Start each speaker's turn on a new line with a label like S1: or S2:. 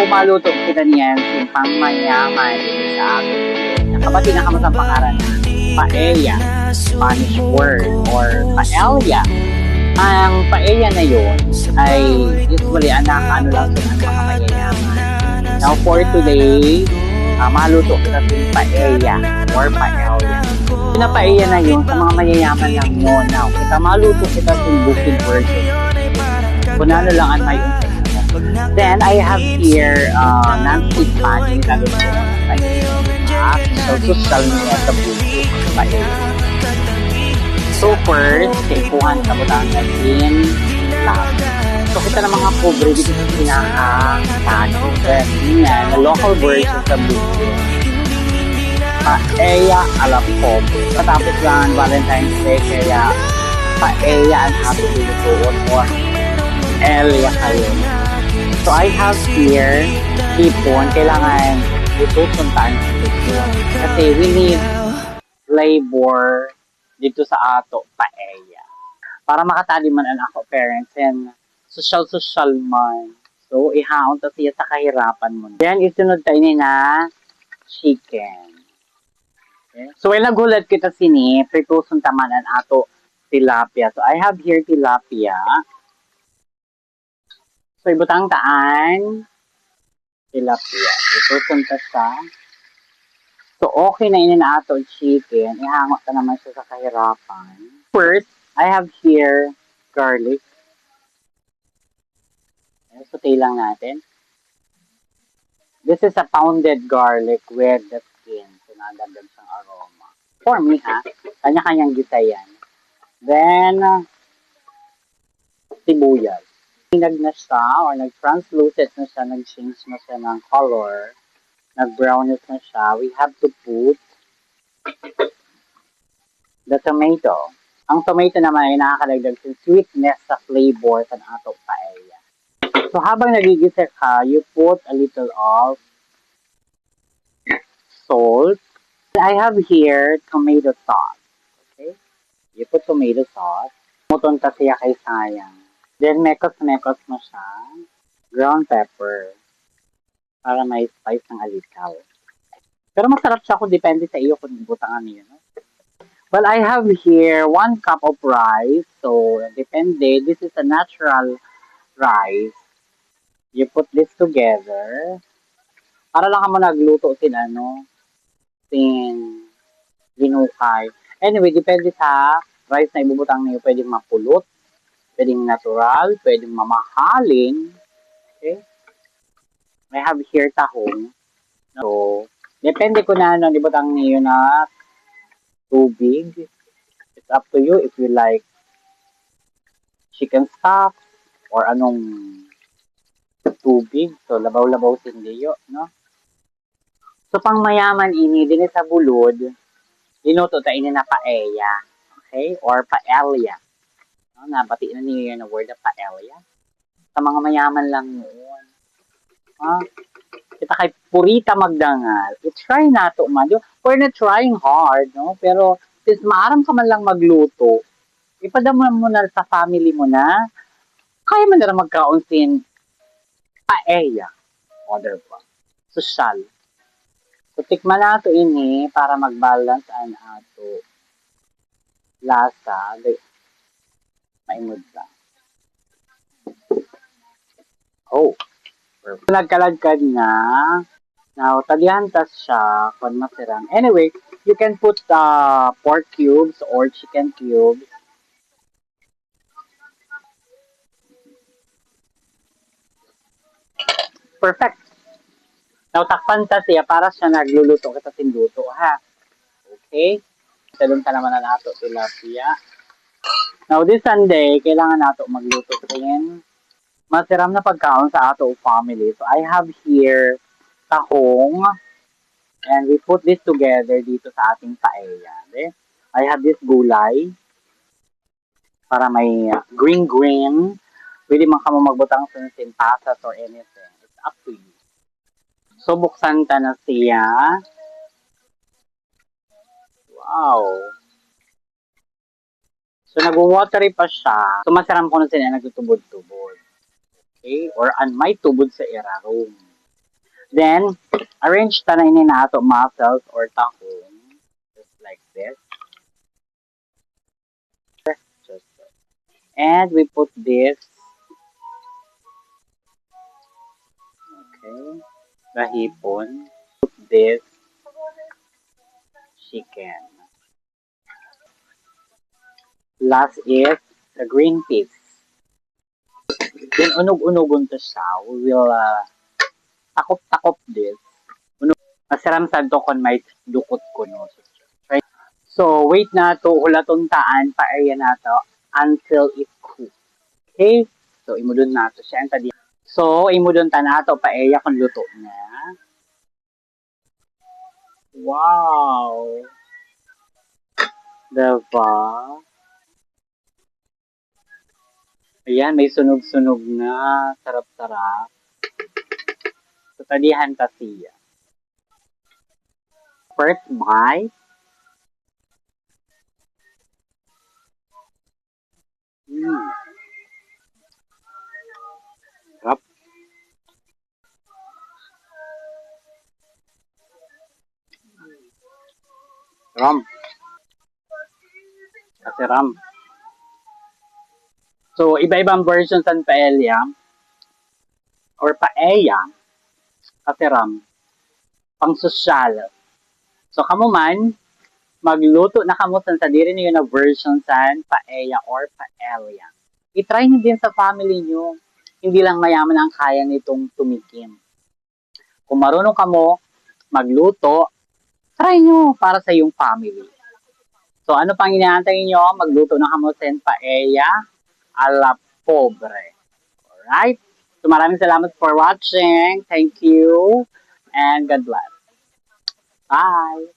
S1: maluto kita niyan yung pangmayaman sa atin. Kapatid na kamas ang pangalan na paella, Spanish word, or paella. Ang paella na yun ay usually ano lang sa mga mayayaman. Now for today, maluto kita yung paella or paella. Yung paella na yun sa mga mayayaman lang yun. Now, kita maluto kita yung bukid version. Kung ano lang ang may then I have here non-stick pan nilagay ko ng paella. So social media sa bukid paella. So first, ikuhan sa butang natin lang. So kita ng mga pobre dito sa pinaka-tano. Yan, na local version sa bukid. Paella ala pobre. Patapos lang Valentine's Day, kaya paella ang happy lutuon or Elia kayo. So I have here hipon. Kailangan itusun tayo sa hipon. Kasi we need flavor dito sa ato paella. Para makatali man ang ako parents and social man. So ihaon ta siya sa kahirapan mo. Then isunod tayo ni na chicken. Okay. So when nagulat kita sini, pritusun taman ang ato tilapia. So I have here tilapia. So, ibutang taan, tilapia. Ito, punta siya. So, okay na ini na ato chicken. Ihangot ka naman siya sa kahirapan. First, I have here garlic. So, lang natin. This is a pounded garlic with the skin. So, nadagdag siyang aroma. For me, ha? Kanya-kanyang gisa yan. Then, sibuyas. Na siya or nag-translucent na siya, nag-change na siya ng color, nag-brownish na siya, we have to put the tomato. Ang tomato naman ay nakakalagdag sa sweetness sa flavor sa ato paella. So habang nagigisa ka, you put a little of salt. I have here tomato sauce. Okay? You put tomato sauce. Muton ka siya kay sayang. Then, mekos-mekos mo siya. Ground pepper. Para may spice ng alitaw. Pero masarap siya kung depende sa iyo kung butangan niyo. No? Well, I have here 1 cup of rice. So, depende. This is a natural rice. You put this together. Para lang ka mo nagluto sin linukay. Anyway, depende sa rice na ibubutang niyo. Pwedeng mapulot. Pwedeng natural, pwedeng mamahalin. Okay? I have here tahong. So, depende ko na ano, ibutang niyo na tubig. It's up to you if you like chicken stock or anong tubig. So, labaw-labaw sindiyo, no? So, pang mayaman ini, din sa bulod, linuto ta ini na paella. Okay? Or paella. No, nabati na niyo yun na word na paella. Sa mga mayaman lang noon. Kita kay purita magdangal. I-try na to man. We're not trying hard, no? Pero since maaram ka man lang magluto, ipadama mo na sa family mo na, kaya man na magkaon sin paella. Order pa. Social. So, tikman na to ini para mag-balance ang ato lasa. Maimod lang. Oh. Perfect. Nagkalagkad na. Now, tadihantas siya kung masirang. Anyway, you can put pork cubes or chicken cubes. Perfect. Now, takpan ta siya para siya nagluluto kita sinduto, ha? Okay? Salon ka naman na nato tilapia. Now, this Sunday, kailangan nato magluto rin masiram na pagkaon sa ato family. So, I have here tahong and we put this together dito sa ating paella. Okay? I have this gulay para may green. Pwede man ka mo magbutang sa pasas or anything. It's up to you. So, buksan ta na siya. Wow! So, nag-watery pa siya. So, masaram ko na sila nagtutubod-tubod. Okay? Or may tubod sa irarom. Then, arrange tanay ni nato mussels or tahong. Just like this. Just and we put this, okay, rahipon. Put this chicken. Last is the green peas. Then unog-unogon to siya. We will takop-takop this. Unog. Masiram sad to kon may dukot ko no. Right? So wait na to ulaton taan pa area na to until it cook. Okay? So imudon na to siya. So imudon ta na to pa area kung luto na. Wow! Diba? Ayan, may sunog-sunog na. Sarap-sarap. So, tadihan ta siya. First bite. Sarap. Ram. Kasi ram. So, iba-ibang versions ng paella or paella kasi ram. Pang sosyal. So, kamo man, magluto na kamo sa diri niyo na version sa paella or paella. I-try niyo din sa family niyo. Hindi lang mayaman ang kaya nitong tumikim. Kung marunong kamo magluto, try nyo para sa iyong family. So, ano pang inaantay nyo? Magluto na kamo sa paella a la pobre. Alright? So, maraming salamat for watching. Thank you. And God bless. Bye!